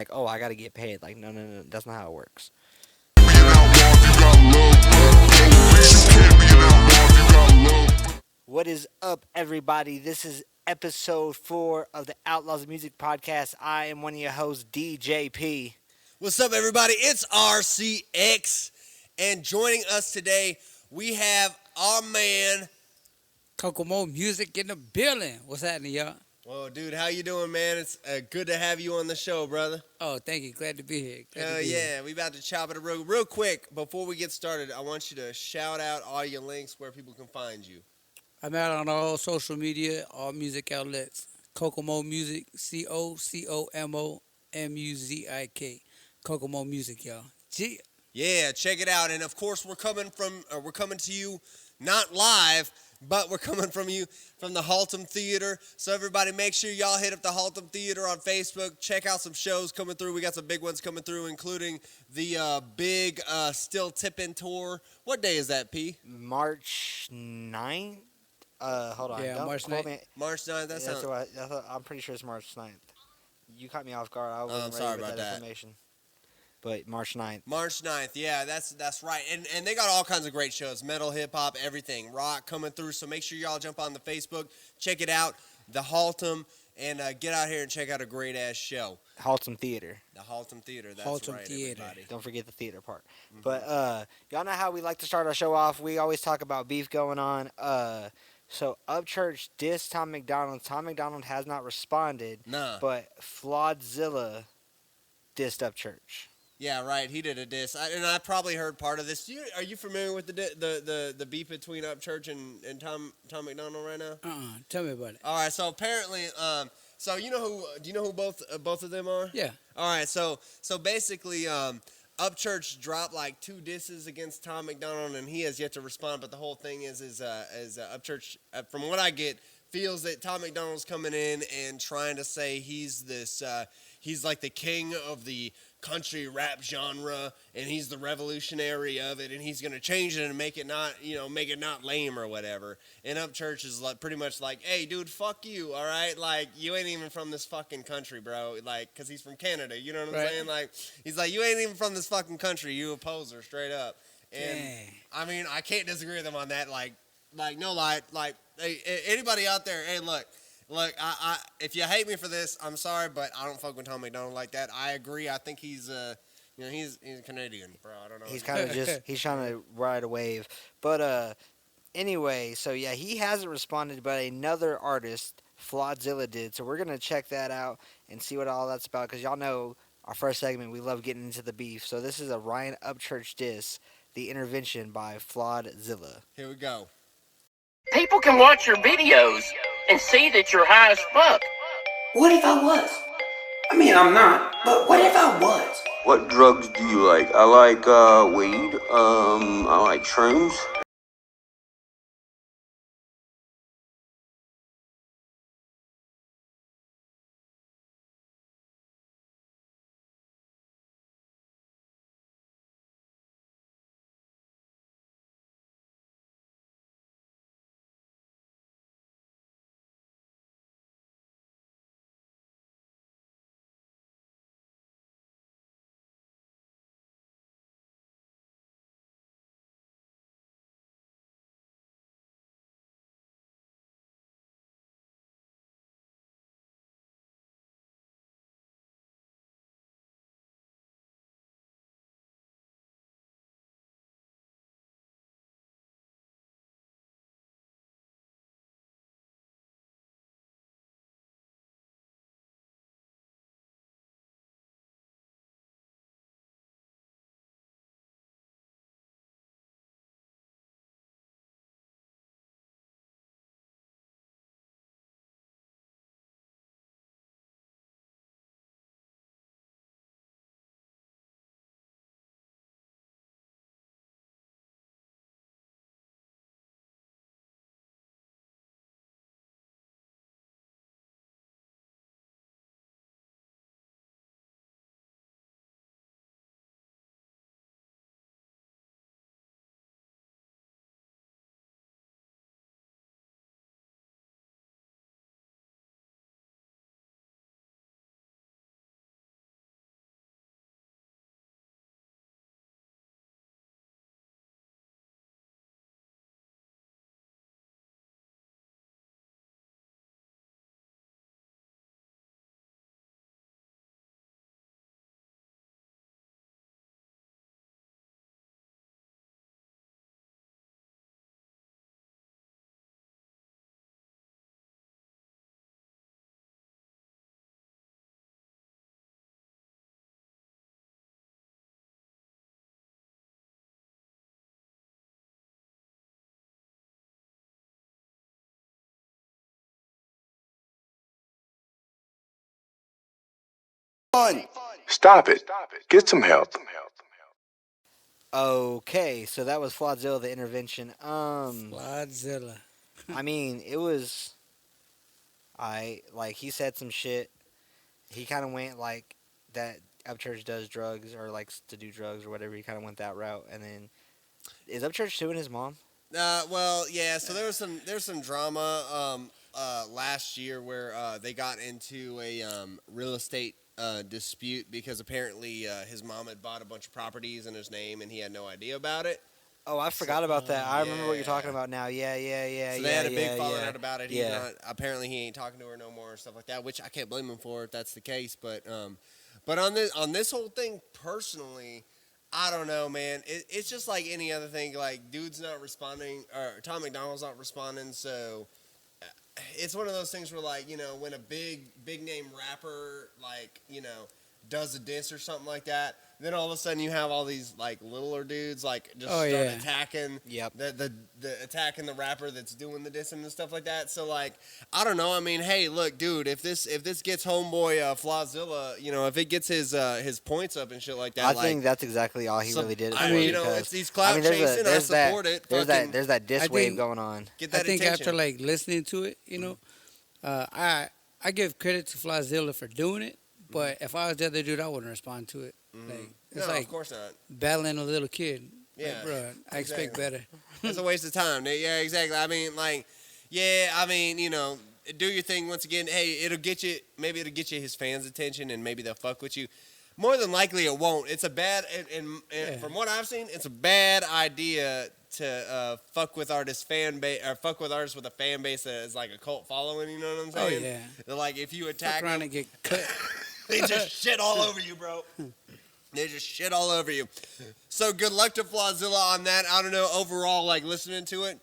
like, oh, I got to get paid. Like, no, no, no, that's not how it works. What is up, everybody? This is episode 4 of the Outlaws Music Podcast. I am one of your hosts, DJP. What's up, everybody? It's RCX, and joining us today, we have our man. Cocomo Muzik in the building. What's happening, y'all? Well, dude, how you doing, man? It's good to have you on the show, brother. Oh, thank you. Glad to be here. Hell yeah, we about to chop it up real quick. Before we get started, I want you to shout out all your links where people can find you. I'm out on all social media, all music outlets. Cocomo Muzik, Cocomo Muzik. Cocomo Muzik, y'all. Gee. Yeah, check it out. And of course, we're coming to you not live, but we're coming from you from the Haltom Theater. So everybody, make sure y'all hit up the Haltom Theater on Facebook. Check out some shows coming through. We got some big ones coming through, including the big Still Tippin' tour. What day is that, P? March 9th? Hold on. Yeah, Don't March quote 9th. me. March 9th. That's what I'm pretty sure it's March 9th. You caught me off guard. I I'm wasn't sorry ready with about that that. information. But March 9th. March 9th, yeah, that's right. And they got all kinds of great shows, metal, hip-hop, everything, rock coming through. So make sure y'all jump on the Facebook, check it out, the Haltom, and get out here and check out a great-ass show. Haltom Theater. The Haltom Theater, that's Haltom right, Theater. everybody. Don't forget the theater part. But y'all know how we like to start our show off. We always talk about beef going on. So Upchurch dissed Tom McDonald. Tom McDonald has not responded. Nah. But Flawdzilla dissed Upchurch. Yeah, right. He did a diss, and I probably heard part of this. Are you familiar with the beef between Upchurch and Tom McDonald right now? Tell me about it. All right. So apparently, so you know who? Do you know who both of them are? Yeah. All right. So basically, Upchurch dropped like 2 disses against Tom McDonald, and he has yet to respond. But the whole thing is Upchurch, from what I get, feels that Tom McDonald's coming in and trying to say he's this. He's like the king of the country rap genre, and he's the revolutionary of it, and he's gonna change it and make it not lame or whatever. And Upchurch is like pretty much like, hey, dude, fuck you, all right? Like, you ain't even from this fucking country, bro. Like, cause he's from Canada, you know what I'm saying? Like, he's like, you ain't even from this fucking country, you a poser, straight up. And Dang. I mean, I can't disagree with him on that. Like no lie, like, hey, anybody out there, hey, look, I if you hate me for this, I'm sorry, but I don't fuck with Tom McDonald like that. I agree. I think he's he's Canadian, bro. I don't know. He's kind of he's trying to ride a wave. But anyway, so yeah, he hasn't responded, but another artist, Flawdzilla, did. So we're going to check that out and see what all that's about, because y'all know our first segment, we love getting into the beef. So this is a Ryan Upchurch diss, The Intervention by Flawdzilla. Here we go. People can watch your videos and see that you're high as fuck. What if I was? I mean, I'm not, but what if I was? What drugs do you like? I like weed. I like shrooms. Stop it. Get some help. Okay, so that was Flawdzilla, the intervention. Flawdzilla. I mean, it was. Like he said some shit. He kind of went like that. Upchurch does drugs or likes to do drugs or whatever. He kind of went that route, and then is Upchurch suing his mom? Well, yeah. So there's some drama last year where they got into a real estate dispute because apparently his mom had bought a bunch of properties in his name and he had no idea about it. Oh, I forgot about that. I remember what you're yeah. talking about now. Yeah. So they had a big falling yeah. out about it. Yeah. Apparently he ain't talking to her no more and stuff like that, which I can't blame him for if that's the case. But on this whole thing personally, I don't know, man. It's just like any other thing. Like, dude's not responding, or Tom McDonald's not responding. So it's one of those things where, like, when a big name rapper, like, does a diss or something like that, then all of a sudden you have all these like littler dudes like just start attacking the attacking the rapper that's doing the dissing and stuff like that. So like I don't know. I mean, hey, look, dude, if this gets homeboy Flawdzilla, if it gets his points up and shit like that, I think that's exactly all he really did. I mean, it's these clout chasing. I support it. There's that diss wave going on. Get that I think attention. after like listening to it, I give credit to Flawdzilla for doing it. But if I was the other dude, I wouldn't respond to it. Like, it's no, like of course not. battling a little kid. Yeah, like, bro, I expect better. It's a waste of time. Yeah, exactly. I mean, like, do your thing once again. Hey, maybe it'll get you his fans' attention, and maybe they'll fuck with you. More than likely, it won't. It's a bad, and from what I've seen, it's a bad idea to fuck with artists' fan base, or fuck with artists with a fan base that is like a cult following. You know what I'm saying? Oh yeah. They're like, if you attack Fuck around them, and get cut. they just shit all over you, bro. They just shit all over you. So good luck to Flawdzilla on that. I don't know, overall, like listening to it,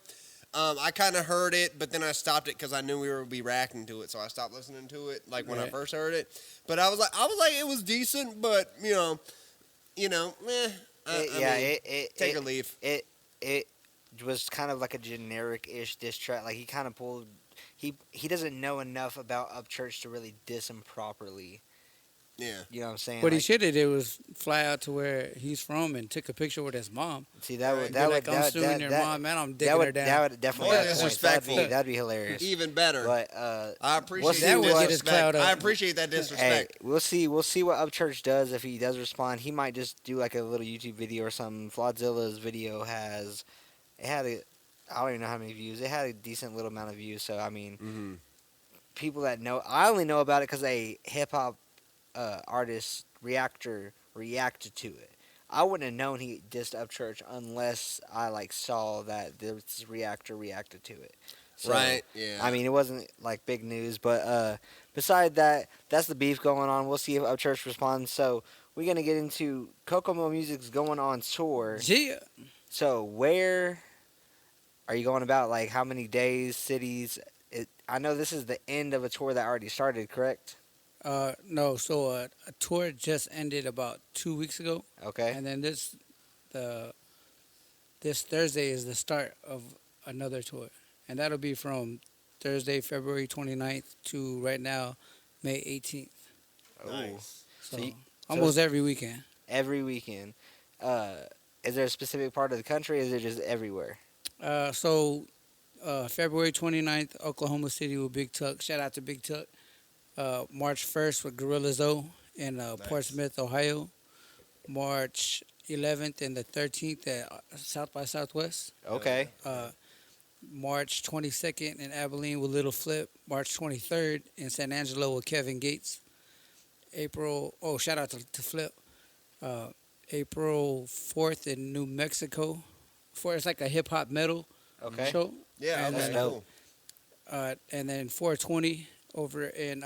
I kind of heard it, but then I stopped it because I knew we were be reacting to it, so I stopped listening to it. Like when I first heard it, but I was like, it was decent, but take or leave. It was kind of like a generic-ish diss track. Like he kind of pulled. He doesn't know enough about Upchurch to really diss him properly. Yeah. You know what I'm saying? What he should have did was fly out to where he's from and took a picture with his mom. See, I'm suing your mom, man. I'm digging her down. That would definitely More be disrespectful. That'd be hilarious. Even better. But I appreciate that would that get his disrespect. clout up. I appreciate that disrespect. Hey, we'll see what Upchurch does. If he does respond, he might just do like a little YouTube video or something. Flawdzilla's video I don't even know how many views. It had a decent little amount of views. So I mean, people that know, I only know about it because a hip hop artist reacted to it. I wouldn't have known he dissed Upchurch unless I like saw that this reactor reacted to it. So, right. Yeah. I mean, it wasn't like big news, but beside that, that's the beef going on. We'll see if Upchurch responds. So we're gonna get into Cocomo Music's going on tour. Yeah. So where are you going about? Like how many days, cities? I know this is the end of a tour that already started, correct? No. So a tour just ended about 2 weeks ago. Okay. And then this Thursday is the start of another tour, and that'll be from Thursday, February 29th to right now, May 18th. Nice. So, almost every weekend. Every weekend. Is there a specific part of the country, or is it just everywhere? February 29th, Oklahoma City with Big Tuck. Shout out to Big Tuck. March 1st with Gorilla Zoe in Portsmouth, Ohio. March 11th and the 13th at South by Southwest. Okay. March 22nd in Abilene with Little Flip. March 23rd in San Angelo with Kevin Gates. Shout out to Flip. April 4th in New Mexico. It's like a hip hop metal show. Yeah, and that's then, cool. And then 420 over in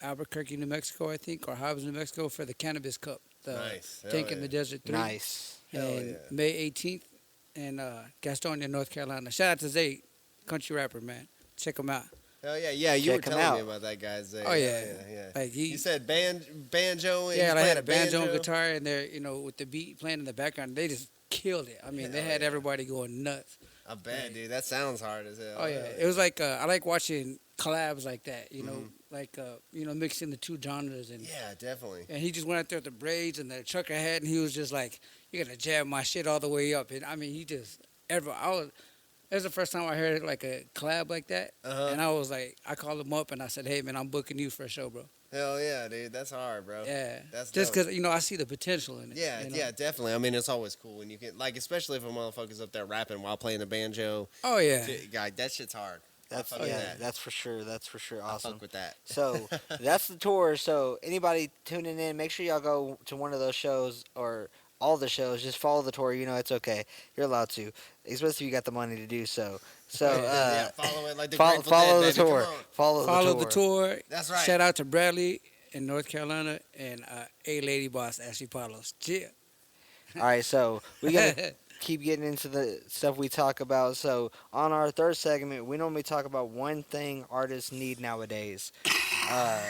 Albuquerque, New Mexico, I think, or Hobbs, New Mexico for the Cannabis Cup. Nice. Tank in the Desert 3. Nice. And May 18th in Gastonia, North Carolina. Shout out to Zay, country rapper, man. Check him out. Hell yeah, yeah. You were Check him telling me out. about that guy, Zay. Oh, yeah. yeah. Like You said banjo. And yeah, he's I had playing a banjo and guitar, and they're, with the beat playing in the background, they just killed it. I mean, they had everybody going nuts. I bet, dude. That sounds hard as hell. Oh, yeah. It was like, I like watching collabs like that, like mixing the two genres, and Yeah, definitely. he just went out there with the braids and the trucker hat, and he was just like, "You're gonna jab my shit all the way up," and I mean, he just ever I was. It was the first time I heard like a collab like that, Uh-huh. and I was like, I called him up and I said, "Hey man, I'm booking you for a show, bro." Hell yeah, dude. That's hard, bro. Yeah, That's just dope. because I see the potential in it. Yeah, you know? yeah, definitely. I mean, it's always cool when you can, like, especially if a motherfucker's up there rapping while playing the banjo. Oh yeah. Guy, that shit's hard. That's I fuck with yeah, that. that's for sure. That's for sure. I Awesome. fuck with that. So that's the tour. So anybody tuning in, make sure y'all go to one of those shows or all the shows. Just follow the tour. You know it's okay. You're allowed to, especially if you got the money to do so. So Yeah, follow it like the follow, Grateful follow Dead, the baby. tour. Come on. Follow the the tour. That's right. Shout out to Bradley in North Carolina and A Lady Boss Ashley Palos. Yeah. All right, so we gotta keep getting into the stuff we talk about. So on our third segment, we normally talk about one thing artists need nowadays. Uh,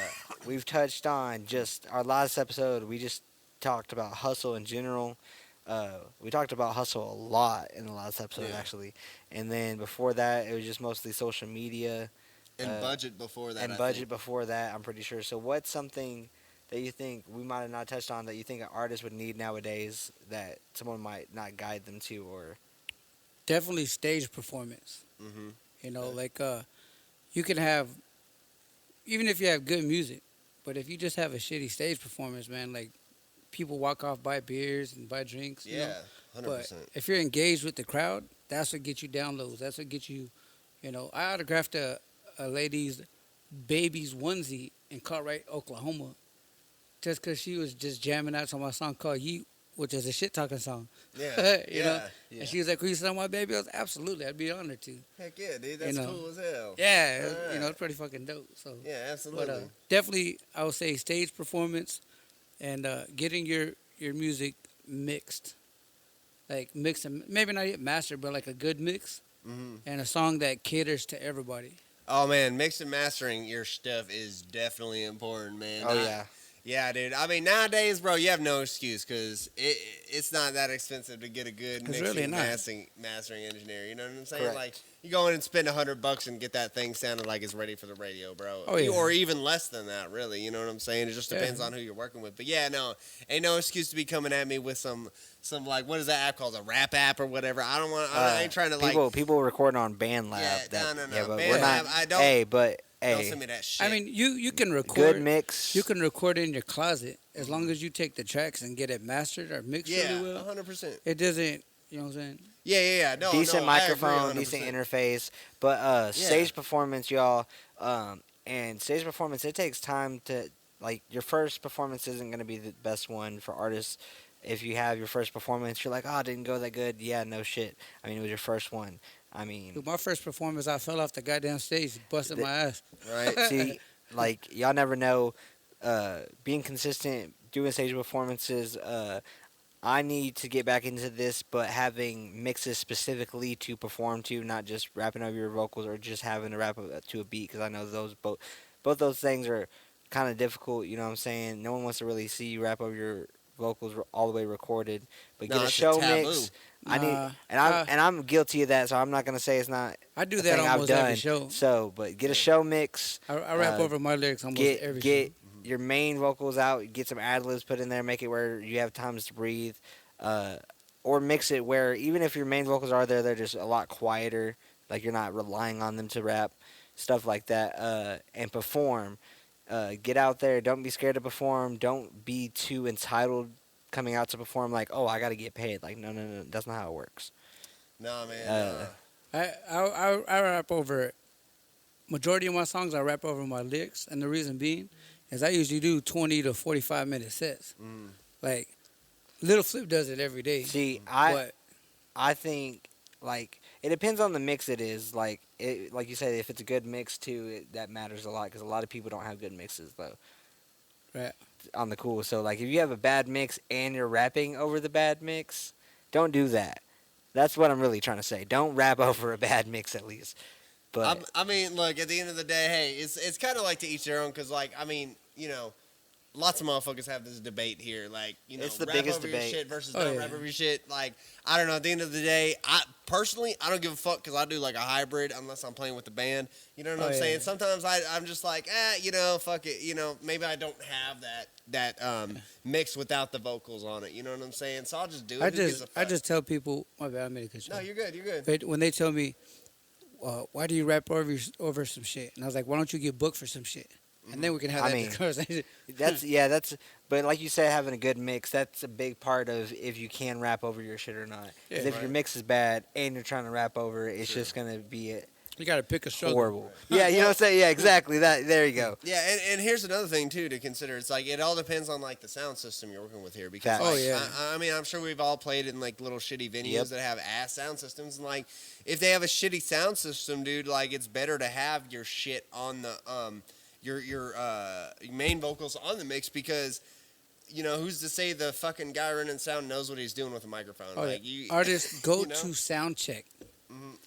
we've touched on just our last episode. We just talked about hustle in general. We talked about hustle a lot in the last episode, Yeah. actually. And then before that, it was just mostly social media And budget before that. and I budget think. before that. I'm pretty sure. So what's something that you think we might have not touched on that you think an artist would need nowadays that someone might not guide them to, or Definitely stage performance. Mhm. Like you can have, even if you have good music, but if you just have a shitty stage performance, man, like people walk off, buy beers and buy drinks. Yeah, 100%. But if you're engaged with the crowd, that's what gets you downloads. That's what gets you, I autographed a lady's baby's onesie in Cartwright, Oklahoma, just because she was just jamming out to my song called Yeet, which is a shit talking song. Yeah, You know? Yeah. And she was like, "Will you sing my baby?" I was absolutely, I'd be honored to. Heck yeah, dude. That's cool as hell. Yeah, Yeah. it's pretty fucking dope. So, Yeah, absolutely. but definitely, I would say stage performance and getting your music mixed, like mix and maybe not yet mastered, but like a good mix hmm and a song that caters to everybody. Oh man, mix and mastering your stuff is definitely important, man. oh yeah, Yeah, dude. I mean, nowadays, bro, you have no excuse because it's not that expensive to get a good It's mixing, really not. mastering engineer. You know what I'm saying? Correct. Like, you go in and spend $100 and get that thing sounding like it's ready for the radio, bro. Oh, yeah. Or even less than that, really. You know what I'm saying? It just Yeah. depends on who you're working with. But yeah, no, ain't no excuse to be coming at me with some like, what is that app called? A rap app or whatever. I don't want. I ain't trying to people recording on Band Lab. Yeah, no. Yeah, but Band we're not. Lab, I don't- Hey, but don't hey, send me that shit. I mean, you can record. good mix. You can record in your closet as long as you take the tracks and get it mastered or mixed yeah, really well. 100%. It doesn't, you know what I'm saying? Yeah. No, decent no, I agree microphone, 100%. decent interface, but stage performance, y'all. And stage performance, it takes time to like. Your first performance isn't going to be the best one for artists. If you have your first performance, you're like, oh, it didn't go that good. Yeah, no shit. I mean, it was your first one. I mean, Dude, my first performance, I fell off the goddamn stage, busted my ass. Right. see, like y'all never know. Being consistent, doing stage performances. I need to get back into this, but having mixes specifically to perform to, not just rapping over your vocals or just having to rap to a beat, because I know those both those things are kind of difficult. You know what I'm saying? No one wants to really see you rap over your vocals all the way recorded, but No, get a it's a show taboo. mix. I need, Nah, and I'm guilty of that, so I'm not gonna say it's not I do a that thing I've almost done. every show. So, but get a show mix. I rap uh, over my lyrics almost every Get show. your main vocals out. Get some ad libs put in there. Make it where you have times to breathe, or mix it where even if your main vocals are there, they're just a lot quieter. Like you're not relying on them to rap, stuff like that. And perform. Get out there. Don't be scared to perform. Don't be too entitled coming out to perform. Like, oh, I got to get paid. Like, no. That's not how it works. No, man. I rap over majority of my songs. I rap over my lyrics, and the reason being is I usually do 20 to 45-minute sets. Mm. Like Little Flip does it every day. See, but I think like it depends on the mix. It is like like you said, if it's a good mix too, that matters a lot because a lot of people don't have good mixes though. Right. On the cool, so like if you have a bad mix and you're rapping over the bad mix, don't do that. That's what I'm really trying to say. Don't rap over a bad mix at least. But I mean, look, at the end of the day, hey, it's kind of like to each their own because, like, I mean, you know, lots of motherfuckers have this debate here, like, you know, It's the rap biggest over debate. your shit versus Oh, don't yeah. rap over your shit. Like, I don't know. At the end of the day, I don't give a fuck because I do like a hybrid unless I'm playing with the band. You know what Oh, I'm yeah. saying? Sometimes I'm just like, you know, fuck it. You know, maybe I don't have that mix without the vocals on it. You know what I'm saying? So I'll just do it. I Who gives a just I fuck? just tell people, my bad, I made a cut you No, off. you're good. You're good. But when they tell me, why do you rap over some shit? And I was like, why don't you get booked for some shit? And then we can have I that mean, conversation. That's but like you said, having a good mix, that's a big part of if you can rap over your shit or not. 'Cause Yeah, if your mix is bad and you're trying to rap over it, it's just gonna be You got to pick a struggle. horrible. Yeah, you know what I'm saying? Yeah, exactly. There you go. Yeah, and here's another thing too to consider. It's like it all depends on like the sound system you're working with here. Because Facts. like, Oh, yeah. I mean, I'm sure we've all played in like little shitty venues Yep. that have ass sound systems, and like if they have a shitty sound system, dude, like it's better to have your shit on the your main vocals on the mix because. You know, who's to say the fucking guy running sound knows what he's doing with a microphone? Oh, like yeah. Artists, go you know? to sound check.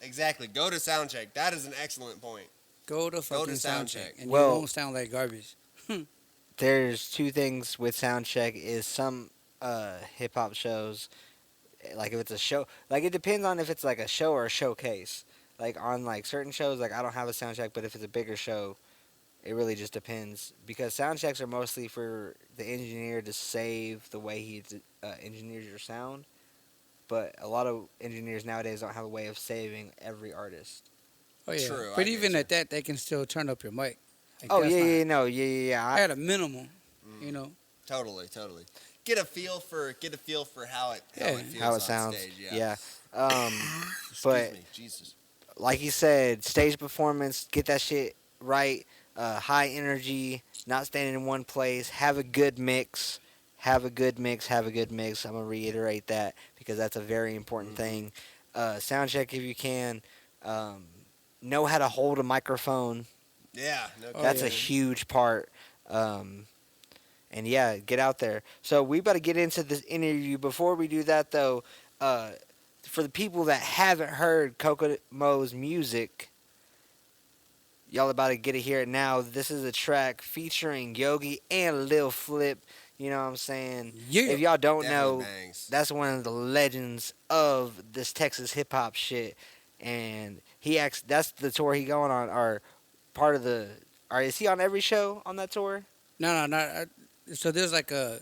Exactly. Go to sound check. That is an excellent point. Go to fucking sound sound check. check. And Well- you won't sound like garbage. There's two things with soundcheck is some hip hop shows, like if it's a show, like it depends on if it's like a show or a showcase. Like on like certain shows, like I don't have a soundcheck, but if it's a bigger show, it really just depends because soundchecks are mostly for the engineer to save the way he engineers your sound. But a lot of engineers nowadays don't have a way of saving every artist. Oh, yeah. True, I But get even you. at that, they can still turn up your mic. Like, Oh that's yeah, fine. yeah, no, yeah. At a minimum, you know. Totally. Get a feel for how it feels How on it sounds. stage. Yeah. Excuse But me, Jesus. like you said, stage performance, get that shit right. High energy, not standing in one place. Have a good mix. Have a good mix. I'm gonna reiterate that because that's a very important thing. Sound check if you can. Know how to hold a microphone. Yeah, no Oh, That's yeah. a huge part. And yeah, get out there. So we better get into this interview. Before we do that, though, for the people that haven't heard Cocomo's music, y'all about to get to hear it now. This is a track featuring Yogi and Lil Flip. You know what I'm saying? Yeah. If y'all don't Definitely know, bangs. that's one of the legends of this Texas hip hop shit. And that's the tour he going on, or part of the. Or is he on every show on that tour? No, not. So there's like a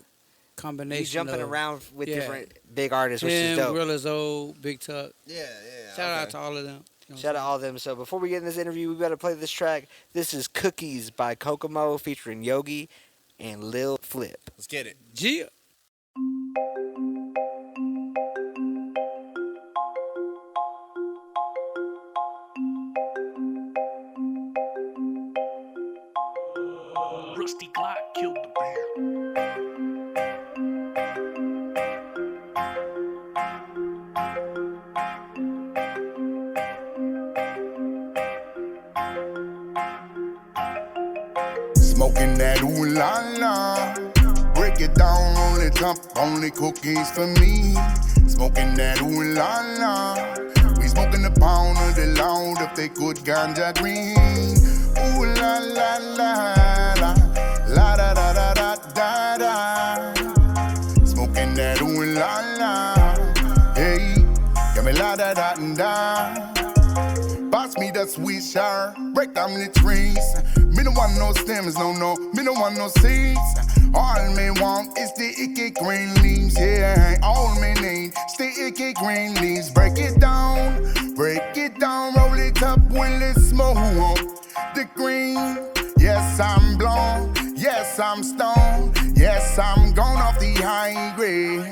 combination. He's jumping of around with yeah. different big artists, which is him, dope. Gorilla Zoe, Big Tuck. Yeah. Shout okay. out to all of them. You know Shout out all of them. So before we get in this interview, we better play this track. This is Cookies by Cocomo featuring Yogi and Lil Flip. Let's get it. Yeah. Rusty Glock killed the bear. Smoking that ooh la la. Break it down, roll it up, only cookies for me. Smoking that ooh la la. We smoking the pound of the loud if they could ganja green. Ooh la la la la. La da da da da da da. Smoking that ooh la la. Hey, give me la da da da. Pass me the sweet shower, break down the trees. Me no want no stems, no, me no want no seeds. All me want is the icky green leaves, yeah. All me need is the icky green leaves. Break it down, roll it up, when it smoke. The green, yes I'm blonde, yes I'm stoned, yes I'm gone off the high grade.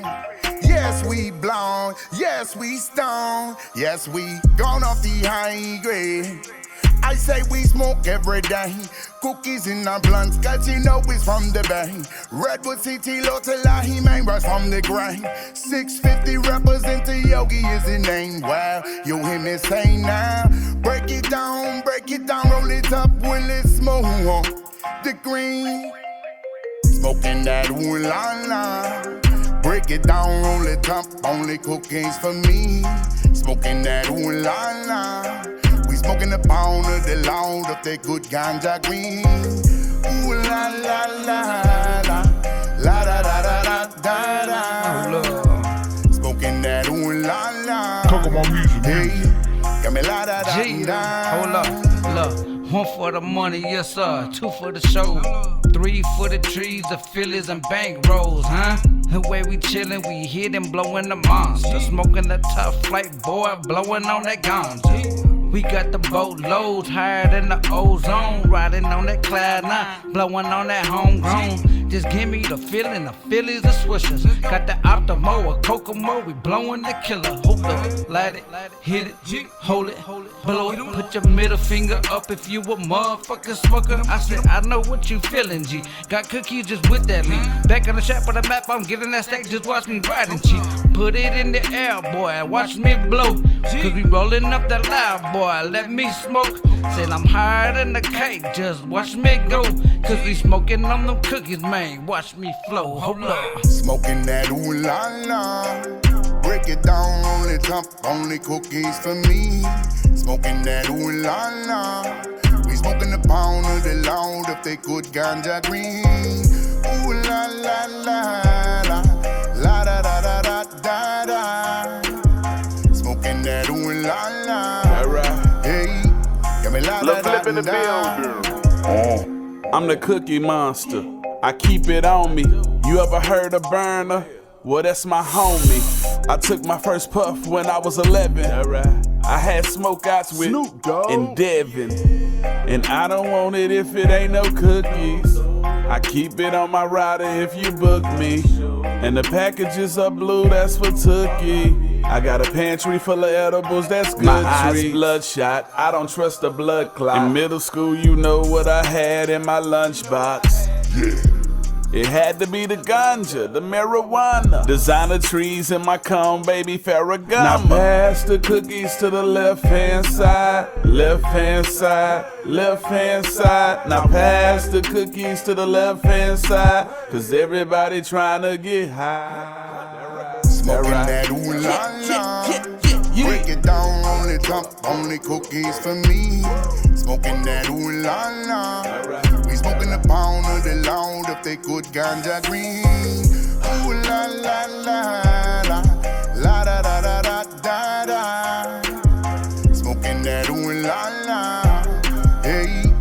Yes, we blonde, yes, we stone, yes, we gone off the high grade. I say we smoke every day, cookies in our blunts, cause you know it's from the bay. Redwood City, Lotalahi, main rush from the grain. 650 represent Yogi is the name. Well, you hear me say now, break it down, roll it up, will it smoke? The green, smoking that ooh la la. Break it down, roll it up, only cookies for me. Smoking that ooh la la. We smoking the pound of the loud of the good ganja green. Ooh la la la la. La da da da da da da. Smoking that ooh la la. Cocomo Muzik. Hey, got me la da da G, da. hold up, look. 1 for the money, yes sir. 2 for the show. 3 for the trees, the fillies and bank rolls, huh? The way we chillin', we hit and blowin' the monster. Smoking the tough flight, boy, blowin' on that ganja. We got the boat loads higher than the ozone. Riding on that cloud nine, blowing on that homegrown. Just give me the feeling, the Phillies, the swishers. Got the Optimo, a Cocomo, we blowing the killer. Hold up, light it, hit it, hold it, blow it. Put your middle finger up if you a motherfucking smoker. I said, I know what you feeling, G. Got cookies just with that lead. Back on the shop of the map, I'm getting that stack, just watch me riding cheap. Put it in the air, boy, watch me blow. Cause we rolling up that loud, boy, let me smoke. Said I'm higher than the cake, just watch me go. Cause we smoking on them cookies, man, watch me flow. Hold up. Smoking that ooh la la. Break it down, roll it up, only cookies for me. Smoking that ooh la la. We smoking the pound of the loud if they could ganja green. Ooh la la la la. La da da da da da da. Smoking that ooh la la. Alright. Hey, got me la da da da da. I'm the cookie monster. I keep it on me. You ever heard of Burner? Well, that's my homie. I took my first puff when I was 11. I had smokeouts with Snoop Dogg and Devin. And I don't want it if it ain't no cookies. I keep it on my rider if you book me. And the packages are blue, that's for Tookie. I got a pantry full of edibles, that's good. My eyes bloodshot, I don't trust the blood clot. In middle school, you know what I had in my lunchbox. Yeah. It had to be the ganja, the marijuana. Designer trees in my cone, baby Ferragamo. Now pass the cookies to the left-hand side, left-hand side, left-hand side. Now pass the cookies to the left-hand side, cause everybody trying to get high. Smoking that ooh la la. Break it down, roll it up, only cookies for me. Smoking that ooh la la. We smoking the pound of the loud if they could ganja green. Ooh la la la la. La da da da da da da. Smoking that ooh la la. Hey,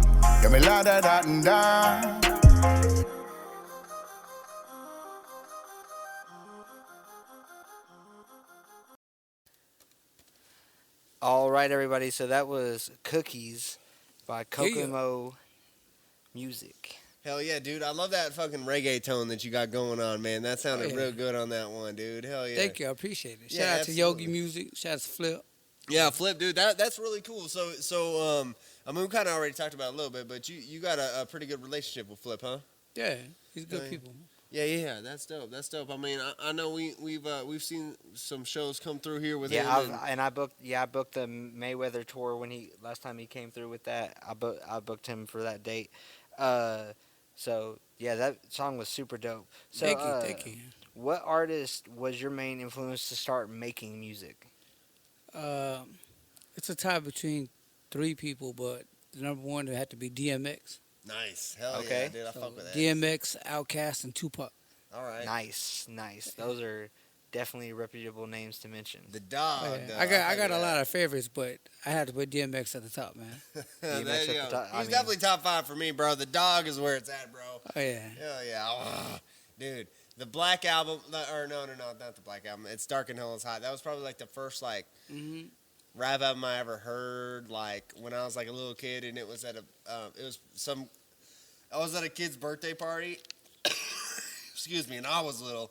got me la da da da. All right, everybody. So that was Cookies by Cocomo Muzik. Hell yeah, dude. I love that fucking reggae tone that you got going on, man. That sounded real good on that one, dude. Hell yeah. Thank you, I appreciate it. Shout Yeah, out absolutely. to Yogi Music, shout out to Flip. Yeah, Flip, dude. That's really cool. So I mean, we kind of already talked about it a little bit, but you got a pretty good relationship with Flip, huh? Yeah, he's good Yeah. people. Yeah. That's dope. That's dope. I mean, I know we've seen some shows come through here with him. I booked the Mayweather tour when last time he came through with that. I booked him for that date. So yeah, that song was super dope. So Thank you. what artist was your main influence to start making music? It's a tie between 3 people, but the number one would have to be DMX. Nice. Hell Okay. yeah, dude. I fuck with that. DMX, Outkast, and Tupac. All right. Nice. Those are definitely reputable names to mention. The dog. Oh, yeah. though, I got a that. lot of favorites, but I had to put DMX at the top, man. There DMX you at the go. top. I He's mean- definitely top 5 for me, bro. The dog is where it's at, bro. Oh yeah. Hell yeah. Oh, dude. The Black Album, or no, not the Black Album. It's Dark and Hell is Hot. That was probably like the first like rap album I ever heard. Like when I was like a little kid, and it was at I was at a kid's birthday party. Excuse me, and I was little,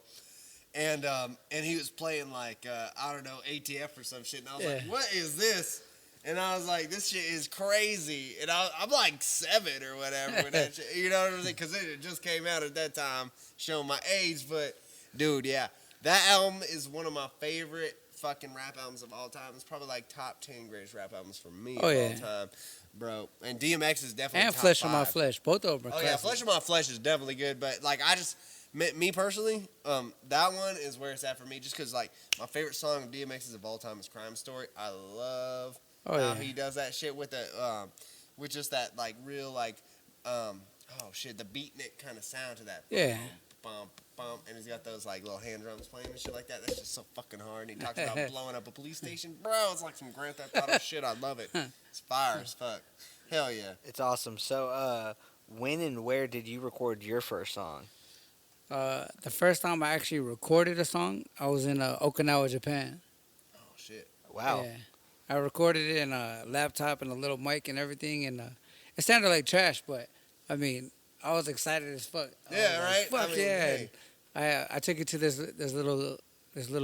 and he was playing like I don't know, ATF or some shit, and I was like, what is this? And I was like, this shit is crazy. And I'm like 7 or whatever with that shit. You know what I'm saying? Because it just came out at that time, showing my age. But, dude, yeah. That album is one of my favorite fucking rap albums of all time. It's probably like top 10 greatest rap albums for me of all time. Bro. And DMX is definitely And top Flesh 5. on My Flesh. Both of them are Oh, classic. yeah. Flesh on My Flesh is definitely good. But, like, me personally, that one is where it's at for me. Just because, like, my favorite song of DMX's of all time is Crime Story. I love how he does that shit with just that, like, real, like, the beatnik kind of sound to that. Yeah. bump, bump, and he's got those like little hand drums playing and shit like that. That's just so fucking hard. And he talks about blowing up a police station, bro. It's like some Grand Theft Auto shit. I love it. It's fire as fuck. Hell yeah. It's awesome. So, when and where did you record your first song? The first time I actually recorded a song, I was in Okinawa, Japan. Oh shit. Wow. Yeah. I recorded it in a laptop and a little mic and everything, and it sounded like trash, but I mean, I was excited as fuck. Yeah, right. Fuck I mean, yeah! hey. And I took it to this little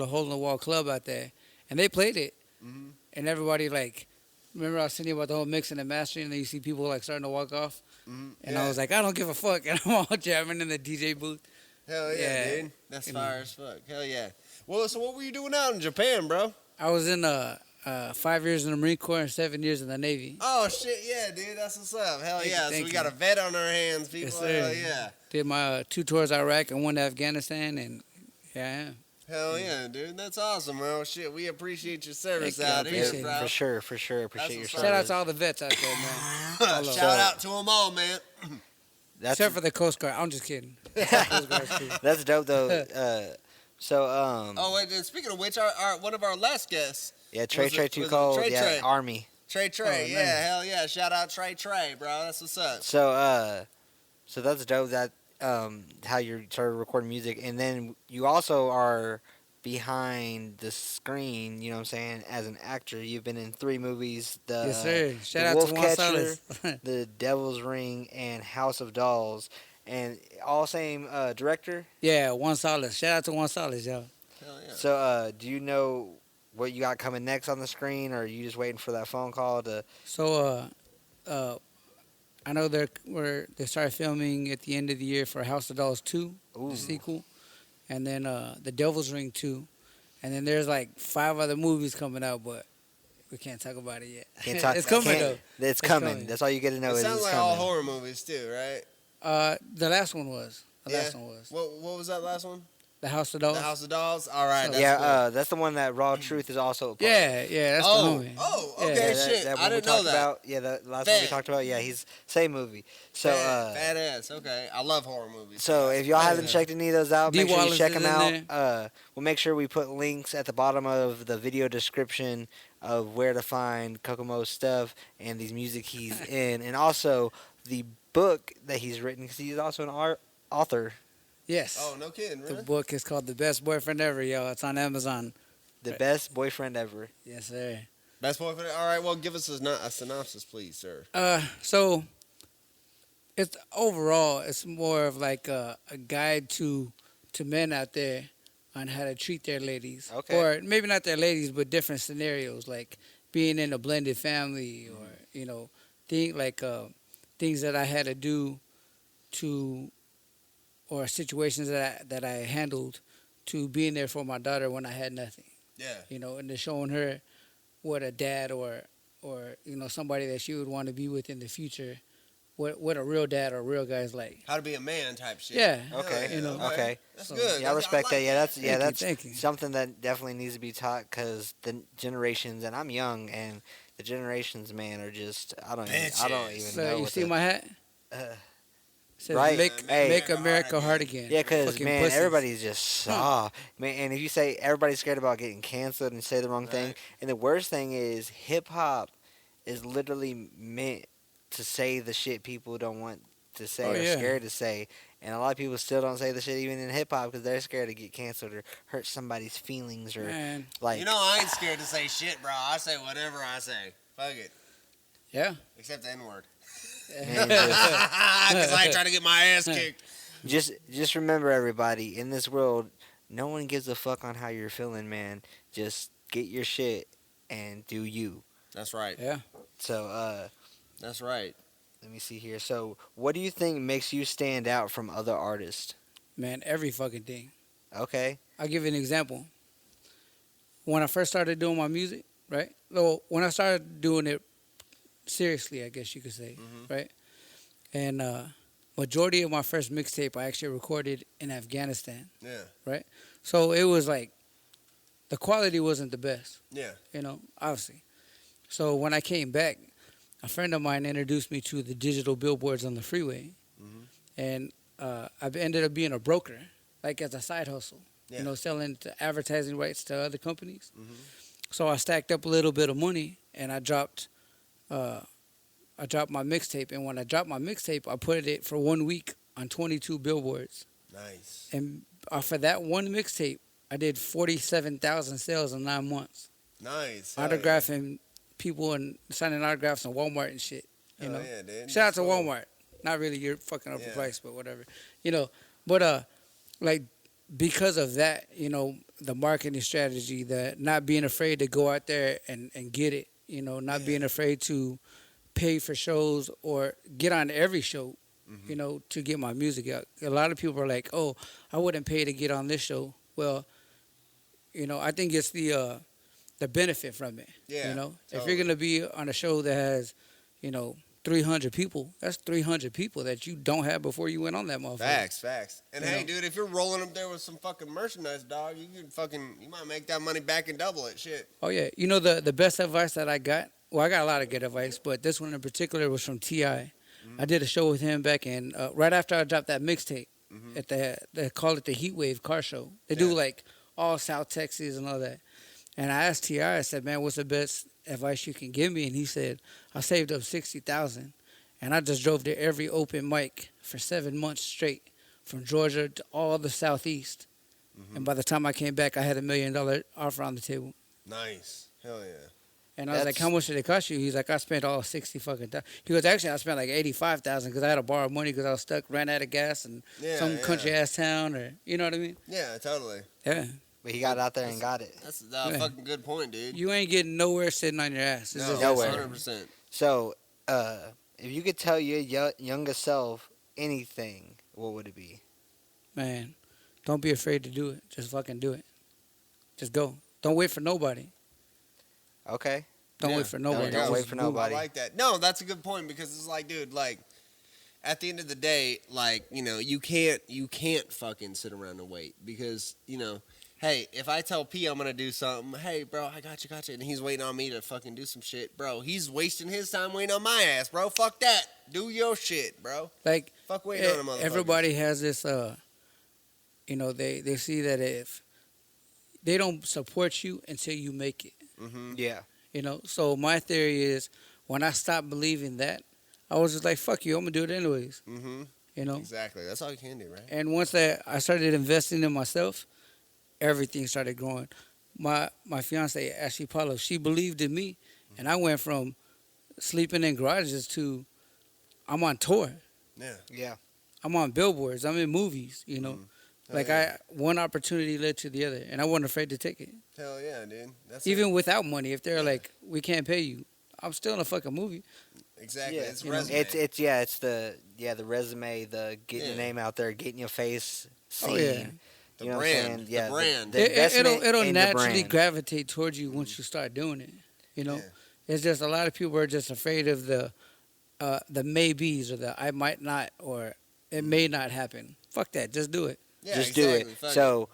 hole in the wall club out there, and they played it, and everybody like. Remember I was telling you about the whole mixing and mastering, and then you see people like starting to walk off, and I was like, I don't give a fuck, and I'm all jamming in the DJ booth. Hell yeah, dude. That's fire as fuck. Hell yeah. Well, so what were you doing out in Japan, bro? I was in 5 years in the Marine Corps and 7 years in the Navy. Oh shit, yeah, dude. That's what's up. Hell Thank yeah. you, So we thank got a you. vet on our hands, people. Yes, sir. Hell yeah. Did my 2 tours Iraq and 1 to Afghanistan, and yeah, I am. Hell yeah, dude. That's awesome, bro. Shit, we appreciate your service Thank you, I out here, appreciate it. bro. For sure. Appreciate your what's service. up. Shout out to all the vets out there, man. All of Shout them. out to them all, man. That's Except for the Coast Guard. I'm just kidding. Coast Guard's cool. that's dope though. So Oh, wait, and speaking of which, our one of our last guests, yeah, Trey was Trey it- Too was it Cold. Trey Yeah, Trey? Army. Trey, Oh, yeah, nice. hell yeah. Shout out Trey, bro. That's what's up. So that's dope. That how you started recording music, and then you also are behind the screen. You know what I'm saying? As an actor, you've been in 3 movies. The Yes, sir. Shout the out to Juan Wolfcatcher, Salas. The Devil's Ring, and House of Dolls, and all same director. Yeah, Juan Salas. Shout out to Juan Salas, y'all. Hell yeah. So do you know what you got coming next on the screen, or are you just waiting for that phone call to? So, I know they started filming at the end of the year for House of Dolls 2, Ooh. the sequel, and then The Devil's Ring 2, and then there's like 5 other movies coming out, but we can't talk about it yet. Can't talk, It's coming can't- though. It's coming. coming. That's all you get to know. It is sounds it's like coming. all horror movies too, right? The last one was. The Yeah. last one was What was that last one? The House of Dolls. The House of Dolls. All right. So- That's Yeah, cool. that's the one that Raw Truth is also a part. Yeah, that's the movie. Oh, Yeah. okay, Yeah, shit. that I one we didn't know talked that. about. Yeah, the last one we Fat. talked about. Yeah, he's same movie. So, Badass. Okay, I love horror movies. so if y'all haven't Yeah. checked any of those out, D. make sure you Wallace check is them in out. We'll make sure we put links at the bottom of the video description of where to find Kokomo's stuff and these music he's in, and also the book that he's written because he's also an author. Yes. Oh, no kidding, The really? book is called The Best Boyfriend Ever, y'all. It's on Amazon. The best boyfriend ever. Yes, sir. Best boyfriend. All right, well, give us a synopsis, please, sir. So it's overall, it's more of like a guide to men out there on how to treat their ladies. Okay. Or maybe not their ladies, but different scenarios, like being in a blended family, or things that I had to do to, or situations that I handled to being there for my daughter when I had nothing. Yeah. And to showing her what a dad or somebody that she would want to be with in the future, what a real dad or a real guy's like. How to be a man type shit. Yeah. Okay. Yeah, Okay. That's So- good. Yeah, I respect that. Yeah, that's Thank you. something that definitely needs to be taught because the generations, and I'm young, and the generations, man, are just I don't even So know. you what see the- my hat? uh, Says Right. Make America hard again. Yeah, because Fucking man, pussies. everybody's just soft, man. And if you say everybody's scared about getting canceled and say the wrong thing, Right. and the worst thing is hip hop is literally meant to say the shit people don't want to say Oh, or yeah. scared to say, and a lot of people still don't say the shit even in hip hop because they're scared to get canceled or hurt somebody's feelings or Man. like. You know, I ain't scared to say shit, bro. I say whatever I say. Fuck it. Yeah. Except the N-word. man, Because I ain't trying to get my ass kicked. just remember, everybody in this world, no one gives a fuck on how you're feeling, man. Just get your shit and do you. That's right. Yeah. So, That's right. let me see here. So, what do you think makes you stand out from other artists? Man, every fucking thing. Okay. I'll give you an example. When I first started doing my music, right? Well, when I started doing it seriously, I guess you could say, right? And majority of my first mixtape I actually recorded in Afghanistan, Yeah. right? So it was like, the quality wasn't the best, Yeah. obviously. So when I came back, a friend of mine introduced me to the digital billboards on the freeway. And I've ended up being a broker, like as a side hustle. Yeah. You know, selling advertising rights to other companies. Mhm. So I stacked up a little bit of money, and I dropped my mixtape. And when I dropped my mixtape, I put it for 1 week on 22 billboards. Nice. And for that one mixtape, I did 47,000 sales in 9 months. Nice. Hell Autographing people and signing autographs in Walmart and shit. You Hell know, yeah, dude. shout out to That's cool. Walmart. Not really your fucking Yeah. overpriced, but whatever. You know, but like because of that, you know, the marketing strategy, the not being afraid to go out there and get it. You know, not being afraid to pay for shows or get on every show. You know, to get my music out. A lot of people are like, "Oh, I wouldn't pay to get on this show." Well, you know, I think it's the benefit from it. Yeah, You know, if totally. you're gonna be on a show that has, you know, 300 people, that's 300 people that you don't have before you went on that motherfucker. Facts. And You hey, know? dude, if you're rolling up there with some fucking merchandise, dog, you might make that money back and double it. Shit. Oh yeah, you know the best advice that I got. Well, I got a lot of good advice, but this one in particular was from Ti. I did a show with him back in right after I dropped that mixtape at they call it the Heatwave Car Show. They do like all South Texas and all that. And I asked Ti, I said, "Man, what's the best advice you can give me?" And he said, "I saved up 60,000, and I just drove to every open mic for 7 months straight, from Georgia to all the Southeast. And by the time I came back, I had $1 million offer on the table." Nice. Hell yeah. And I was like, "How much did it cost you?" He's like, "I spent all 60 fucking thousand." He goes, "Actually, I spent like 85,000 because I had to borrow money because I was stuck, ran out of gas in some country ass town, or you know what I mean?" Yeah, totally. Yeah. But he got out there and got it. That's a fucking good point, dude. You ain't getting nowhere sitting on your ass. It's just nowhere. 100%. So, if you could tell your younger self anything, what would it be? Man, don't be afraid to do it. Just fucking do it. Just go. Don't wait for nobody. Okay. Don't Yeah. wait for nobody. Don't wait Just for move. nobody. I like that. No, that's a good point because it's like, dude, like at the end of the day, like, you know, you can't fucking sit around and wait because, you know, hey, if I tell P I'm gonna do something, hey, bro, I got you, and he's waiting on me to fucking do some shit, bro, he's wasting his time waiting on my ass, bro. Fuck that. Do your shit, bro. Like, Fuck waiting on a motherfucker. everybody has this, you know, they see that if they don't support you until you make it. Mm-hmm. Yeah. You know, so my theory is when I stopped believing that, I was just like, fuck you, I'm going to do it anyways. Mm-hmm. You know? Exactly. That's all you can do, right? And once that I started investing in myself, everything started growing. My fiance, Ashley Paulo, she believed in me, and I went from sleeping in garages to I'm on tour. Yeah. Yeah. I'm on billboards. I'm in movies, you know. Like one opportunity led to the other, and I wasn't afraid to take it. Hell yeah, dude. That's Even without money, if they're like, we can't pay you, I'm still in a fucking movie. exactly. Yeah, It's you know, resume. It's the resume, the getting your name out there, getting your face seen. Oh, yeah. The You know brand. what I'm saying? Yeah, The brand. investment It'll in the naturally brand. gravitate towards you once you start doing it. You know, Yeah. it's just a lot of people are just afraid of the maybes or the I might not or it may not happen. Fuck that, just do it. Yeah, Just exactly. do it. Fuck So,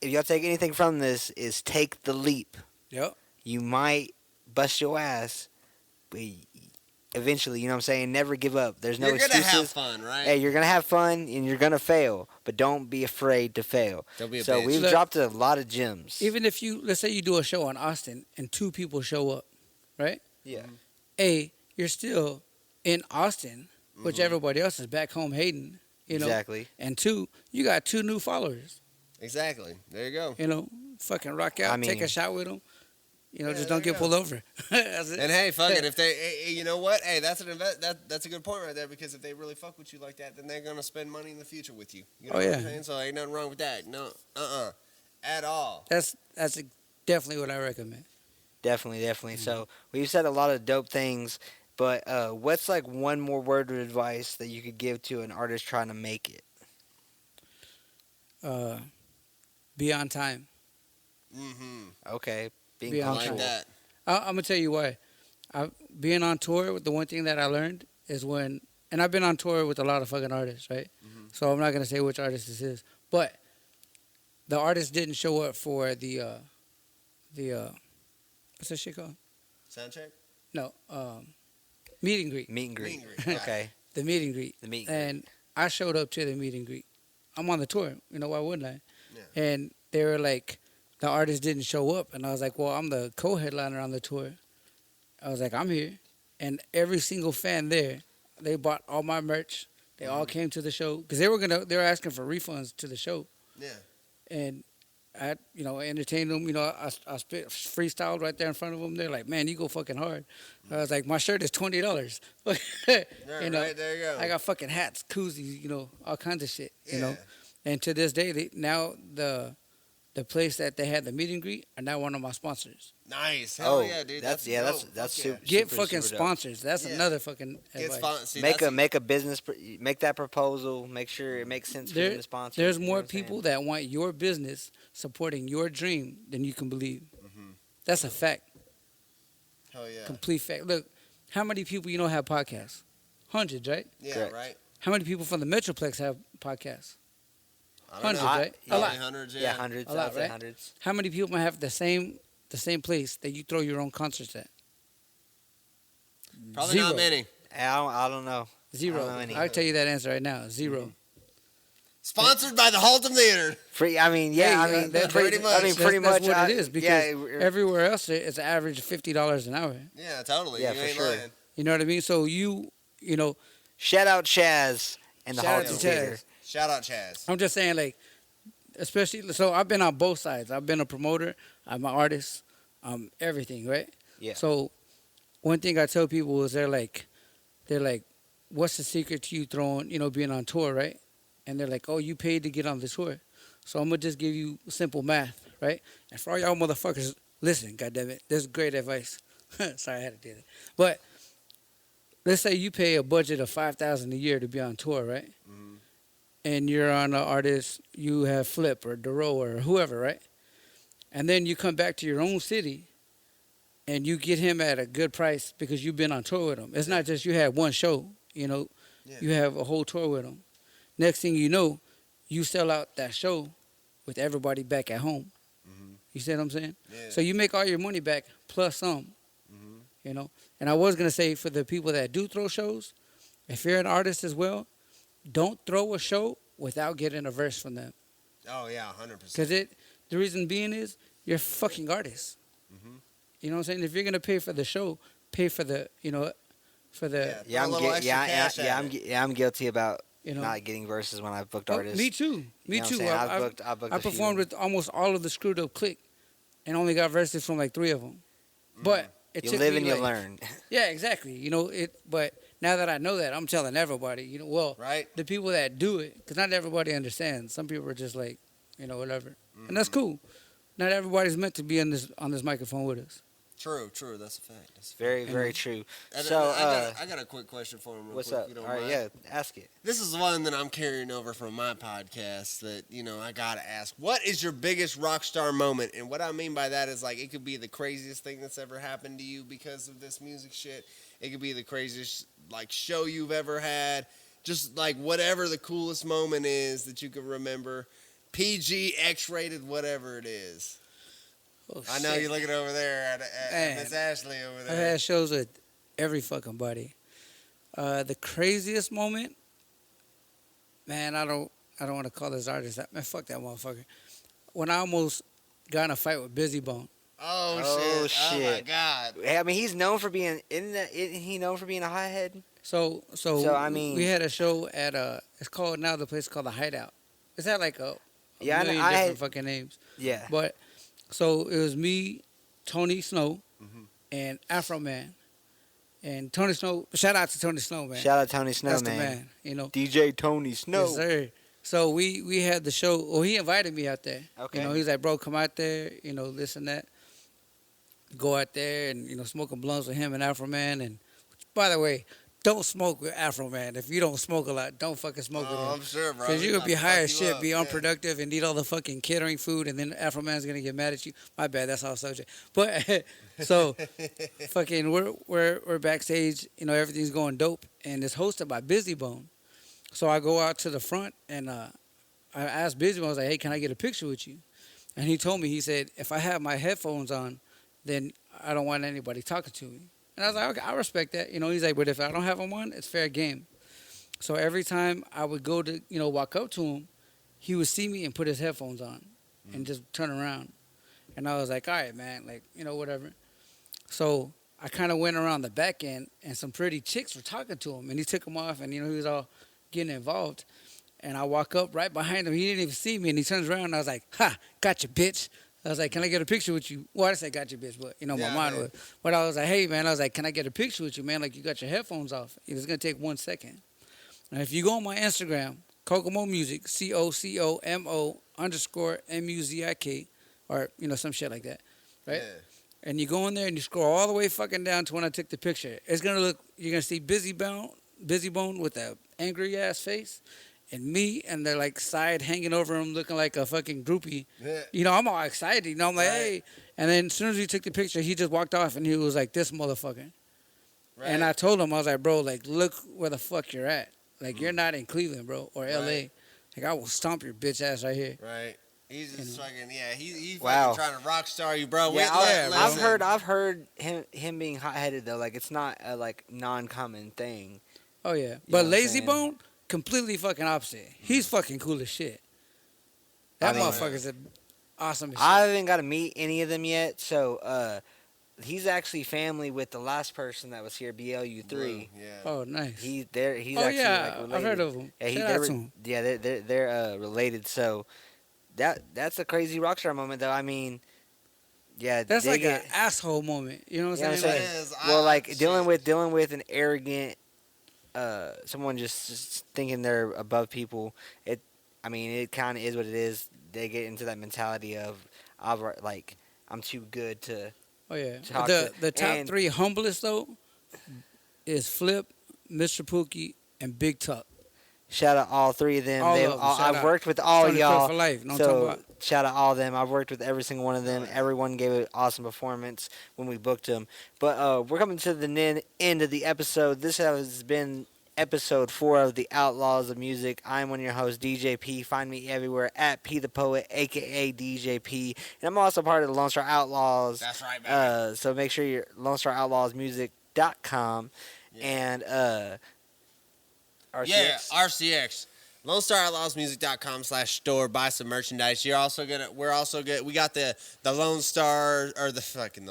if y'all take anything from this, is take the leap. Yep. You might bust your ass, but eventually, you know what I'm saying? Never give up. There's no You're gonna excuses. have fun, right? Hey, you're gonna have fun and you're gonna fail, but don't be afraid to fail. Don't be a So bitch. we've Look, dropped a lot of gems. Even if let's say you do a show in Austin and 2 people show up, right? Yeah. A, you're still in Austin, which everybody else is back home hating. You know, Exactly. and 2, you got 2 new followers. Exactly. There you go. You know, fucking rock out, I take mean- a shot with them. You know, Yeah, just there don't you get go. pulled over. That's it. And hey, fuck it. If they, you know what? Hey, that's that's a good point right there because if they really fuck with you like that, then they're gonna spend money in the future with you. You know Oh, what yeah. I'm saying? So ain't nothing wrong with that. No, at all. That's definitely what I recommend. Definitely. So we've said a lot of dope things, but what's like one more word of advice that you could give to an artist trying to make it? Be on time. Mm-hmm. Okay. Being Be on Like time. punctual. that. I'm gonna tell you why. Being on tour, the one thing that I learned is and I've been on tour with a lot of fucking artists, right? So I'm not gonna say which artist this is, but the artist didn't show up for the what's that shit called? Sound check. No, meet and greet. Meet and greet. Meet and greet. Okay. The meet and greet. The meet and greet. And I showed up to the meet and greet. I'm on the tour. Why wouldn't I? Yeah. And they were like, the artist didn't show up. And I was like, well, I'm the co-headliner on the tour. I was like, I'm here. And every single fan there, they bought all my merch. They all came to the show because they were asking for refunds to the show. Yeah. And I, entertained them. I spit freestyled right there in front of them. They're like, man, you go fucking hard. I was like, my shirt is $20. Right, right, there you go. I got fucking hats, koozies, all kinds of shit. Yeah. And to this day, now the place that they had the meet and greet are now one of my sponsors. Nice. Hell yeah, dude. That's dope. super. Get super, fucking super sponsors. That's Yeah. another fucking Get advice. See, make a business. Make that proposal. Make sure it makes sense for them to sponsor. There's you know more what I'm saying? people that want your business supporting your dream than you can believe. That's a fact. Hell yeah. Complete fact. Look, how many people have podcasts? Hundreds, right? Yeah, Correct. right. How many people from the Metroplex have podcasts? I don't Hundreds, know. right? Yeah. A lot. Hundreds, Yeah, hundreds. A lot, I'd say right? hundreds. How many people have the same place that you throw your own concerts at? Probably Zero. not many. I don't know. Zero. I don't know any. I'll tell you that answer right now. Zero. Sponsored by the Haltom Theater. Free. I mean, yeah. Hey, I mean, that- pretty, pretty I mean, much. pretty That's much. what it is because yeah, everywhere else it's an average of $50 an hour. Yeah, totally. Yeah, you for ain't sure. lying. You know what I mean? So you know, Shout out Chaz and the Shout out Haltom to Theater. Chaz. Shout out Chaz. I'm just saying, like, especially, so I've been on both sides. I've been a promoter, I'm an artist, everything, right? Yeah. So one thing I tell people is they're like, what's the secret to you being on tour, right? And they're like, oh, you paid to get on the tour. So I'm going to just give you simple math, right? And for all y'all motherfuckers, listen, goddammit, this is great advice. Sorry, I had to do that. But let's say you pay a budget of $5,000 a year to be on tour, right? Mm-hmm. And you're on an artist, you have Flip or Duro or whoever, right? And then you come back to your own city and you get him at a good price because you've been on tour with him. It's not just you had one show, Yeah. you have a whole tour with him. Next thing you know, you sell out that show with everybody back at home. Mhm. You see what I'm saying? Yeah. So you make all your money back plus some, Mhm. And I was going to say for the people that do throw shows, if you're an artist as well, don't throw a show without getting a verse from them. Oh yeah, 100%. Because the reason being is you're a fucking artist. Mhm. You know what I'm saying? If you're going to pay for the show, pay for the, for the, Yeah, Throw a little extra cash at it. I'm guilty about you know. not getting verses when I've booked Oh, artists. me too. You Me know what I'm too. saying? I've booked I a few. performed with almost all of the Screwed Up Clique and only got verses from like 3 of them. But it You took live me and you like- learn. Yeah, exactly. But now that I know that, I'm telling everybody, Right. the people that do it, because not everybody understands. Some people are just like, whatever. And that's cool. Not everybody's meant to be on this microphone with us. True. That's a fact. That's a fact. Very, very true. And So, I got a quick question for him. Real what's quick, up? If All you don't right, mind. yeah, ask it. This is one that I'm carrying over from my podcast that, I got to ask. What is your biggest rock star moment? And what I mean by that is, like, it could be the craziest thing that's ever happened to you because of this music shit. It could be the craziest, like, show you've ever had. Just, like, whatever the coolest moment is that you can remember. PG, X-rated, whatever it is. Oh, I know shit. you're looking over there at Man. Miss Ashley over I've there. had shows with every fucking body. The craziest moment, man, I don't want to call this artist that. Man, fuck that motherfucker. When I almost got in a fight with Busy Bone. Oh, Oh, shit. Oh, my shit. God. I mean, he's known for being he known for being a hothead. So I mean- we had a show at it's called now the place called the Hideout. It's had like a Yeah, I know- million I different had- fucking names. Yeah. But so it was me, Tony Snow, Mm-hmm. and Afro Man. And Tony Snow, shout out to Tony Snow, man. Shout out Tony Snow, That's man. the man, DJ Tony Snow. Yes, sir. So we had the show. Well, he invited me out there. Okay. He's like, bro, come out there. This and that. Go out there and smoking blunts with him and Afro Man. And by the way, don't smoke with Afro Man. If you don't smoke a lot, don't fucking smoke with him. I'm sure, bro. Because He you're going about to be to high fuck as you shit, up, be yeah. unproductive, and eat all the fucking catering food, and then Afro Man's going to get mad at you. My bad, that's all subject. But, so, fucking, we're backstage, everything's going dope, and it's hosted by Busy Bone. So I go out to the front, and I asked Busy Bone, I was like, hey, can I get a picture with you? And he told me, he said, if I have my headphones on, then I don't want anybody talking to me. And I was like, okay, I respect that. He's like, but if I don't have them on, it's fair game. So every time I would go to, walk up to him, he would see me and put his headphones on and just turn around. And I was like, all right, man, like, whatever. So I kind of went around the back end, and some pretty chicks were talking to him, and he took them off, and, he was all getting involved. And I walk up right behind him. He didn't even see me, and he turns around, and I was like, ha, gotcha, bitch. I was like, can I get a picture with you? Well, I didn't say gotcha, bitch, but, my mind was. But I was like, hey, man, I was like, can I get a picture with you, man? Like, you got your headphones off. It's going to take 1 second. And if you go on my Instagram, Cocomo Muzik, COCOMO_MUZIK, or, some shit like that, right? Yeah. And you go in there and you scroll all the way fucking down to when I took the picture. It's going to look, you're going to see Busy Bone with that angry ass face, and me, and they're like side hanging over him looking like a fucking groupie. Yeah. I'm all excited. I'm like, Right. hey. And then as soon as he took the picture, he just walked off, and he was like, this motherfucker. Right. And I told him, I was like, bro, like, look where the fuck you're at. Like, you're not in Cleveland, bro, or L.A. Like, I will stomp your bitch ass right here. Right. He's just fucking, he's Wow. fucking trying to rock star you, bro. Yeah, Listen. I've heard him being hot headed though. Like it's not a like non-common thing. Oh, yeah. know But what I'm Lazy saying? Bone, completely fucking opposite. He's fucking cool as shit. That I mean, motherfucker's awesome as shit. I haven't got to meet any of them yet. So he's actually family with the last person that was here, BLU3. Yeah. Oh, nice. He's oh, actually yeah. like related. I've heard of him. Yeah, Shout out to him. they're related. So that's a crazy rockstar moment though. I mean, yeah, That's they like get, an asshole moment. You know what You know I'm what I'm saying? saying? Yes, well, like shit. dealing with an arrogant, someone just thinking they're above people. I mean, it kind of is what it is. They get into that mentality of, like, I'm too good to. Oh, yeah. Talk The to- top and- 3 humblest, though, is Flip, Mr. Pookie, and Big Tuck. Shout out all three of them. All of them, shout I've out. worked with all Tony y'all. Crook for life. Know what I'm So talking about? shout out all of them. I've worked with every single one of them. Everyone gave an awesome performance when we booked them. But we're coming to the end of the episode. This has been episode 4 of the Outlaws of Music. I'm one of your hosts, DJ P. Find me everywhere at P the Poet, aka DJ P. And I'm also part of the Lone Star Outlaws. That's right, baby. So make sure you're LoneStarOutlawsMusic.com and RCX. Yeah, RCX. LoneStarOutlawsMusic.com/store. Buy some merchandise. We're also gonna. We got the Lone Star or the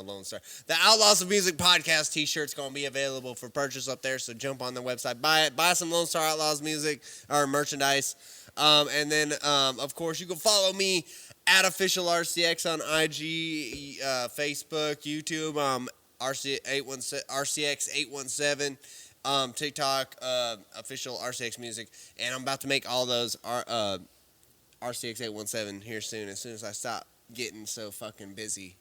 Lone Star. The Outlaws of Music podcast T-shirts gonna be available for purchase up there. So jump on the website, buy it. Buy some Lone Star Outlaws music or merchandise. And then of course you can follow me at official RCX on IG, Facebook, YouTube. RCX817. TikTok, official RCX Music, and I'm about to make all those RCX817 here soon. As soon as I stop getting so fucking busy,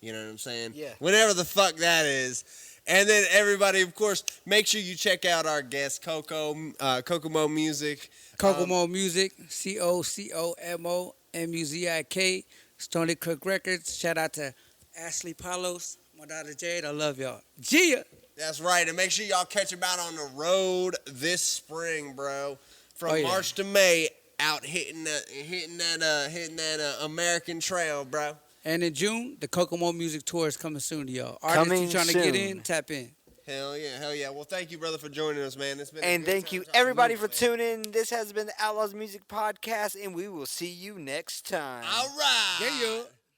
you know what I'm saying? Yeah. Whenever the fuck that is. And then everybody, of course, make sure you check out our guest Cocomo Muzik. Cocomo Muzik, COCOMO MUZIK, Stony Crook Records. Shout out to Ashley Palos, my daughter Jade. I love y'all. Gia. That's right, and make sure y'all catch him out on the road this spring, bro. From March to May, out hitting that American trail, bro. And in June, the Cocomo Muzik Tour is coming soon to y'all. Artists you trying to get in, tap in. Hell yeah. Well, thank you, brother, for joining us, man. It's been And thank you, everybody, for tuning in. This has been the Outlaws Music Podcast, and we will see you next time. All right. Yeah.